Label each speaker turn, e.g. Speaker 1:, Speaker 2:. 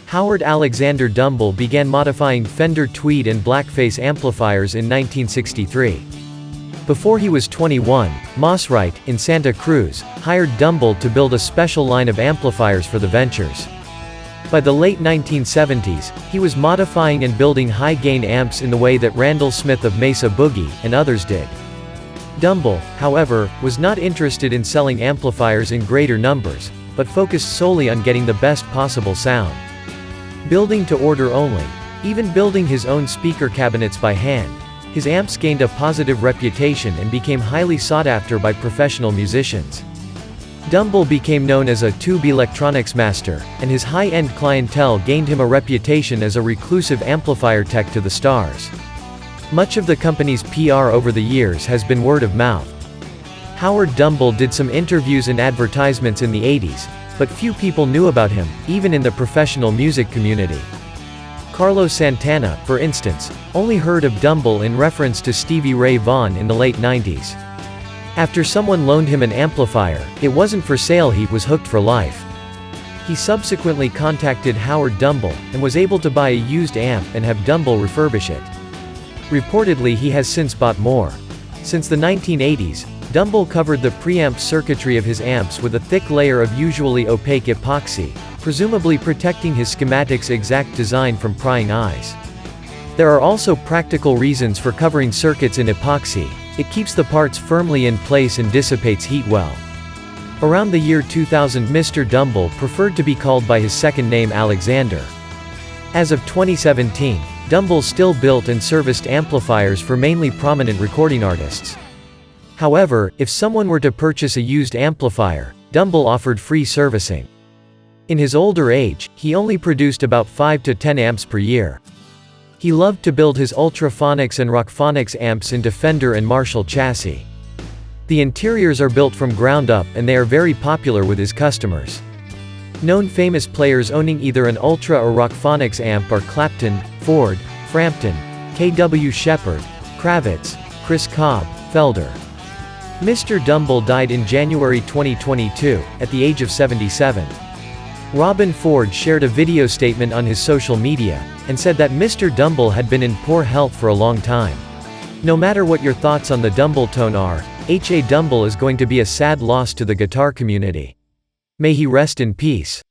Speaker 1: Howard Alexander Dumble began modifying Fender Tweed and Blackface amplifiers in 1963. Before he was 21, Mosswright, in Santa Cruz, hired Dumble to build a special line of amplifiers for the Ventures. By the late 1970s, he was modifying and building high-gain amps in the way that Randall Smith of Mesa Boogie, and others did. Dumble, however, was not interested in selling amplifiers in greater numbers, but focused solely on getting the best possible sound. Building to order only, even building his own speaker cabinets by hand, his amps gained a positive reputation and became highly sought after by professional musicians. Dumble became known as a tube electronics master, and his high-end clientele gained him a reputation as a reclusive amplifier tech to the stars. Much of the company's PR over the years has been word of mouth. Howard Dumble did some interviews and advertisements in the 80s, but few people knew about him, even in the professional music community. Carlos Santana, for instance, only heard of Dumble in reference to Stevie Ray Vaughan in the late 90s. After someone loaned him an amplifier, it wasn't for sale, he was hooked for life. He subsequently contacted Howard Dumble, and was able to buy a used amp and have Dumble refurbish it. Reportedly he has since bought more. Since the 1980s, Dumble covered the preamp circuitry of his amps with a thick layer of usually opaque epoxy, presumably protecting his schematic's exact design from prying eyes. There are also practical reasons for covering circuits in epoxy. It keeps the parts firmly in place and dissipates heat well. Around the year 2000, Mr. Dumble preferred to be called by his second name Alexander. As of 2017, Dumble still built and serviced amplifiers for mainly prominent recording artists. However, if someone were to purchase a used amplifier, Dumble offered free servicing. In his older age, he only produced about 5 to 10 amps per year. He loved to build his Ultraphonics and Rockphonics amps into Fender and Marshall chassis. The interiors are built from ground up and they are very popular with his customers. Known famous players owning either an Ultra or Rockphonics amp are Clapton, Ford, Frampton, K.W. Shepard, Kravitz, Chris Cobb, Felder. Mr. Dumble died in January 2022, at the age of 77. Robin Ford shared a video statement on his social media, and said that Mr. Dumble had been in poor health for a long time. No matter what your thoughts on the Dumble tone are, H.A. Dumble is going to be a sad loss to the guitar community. May he rest in peace.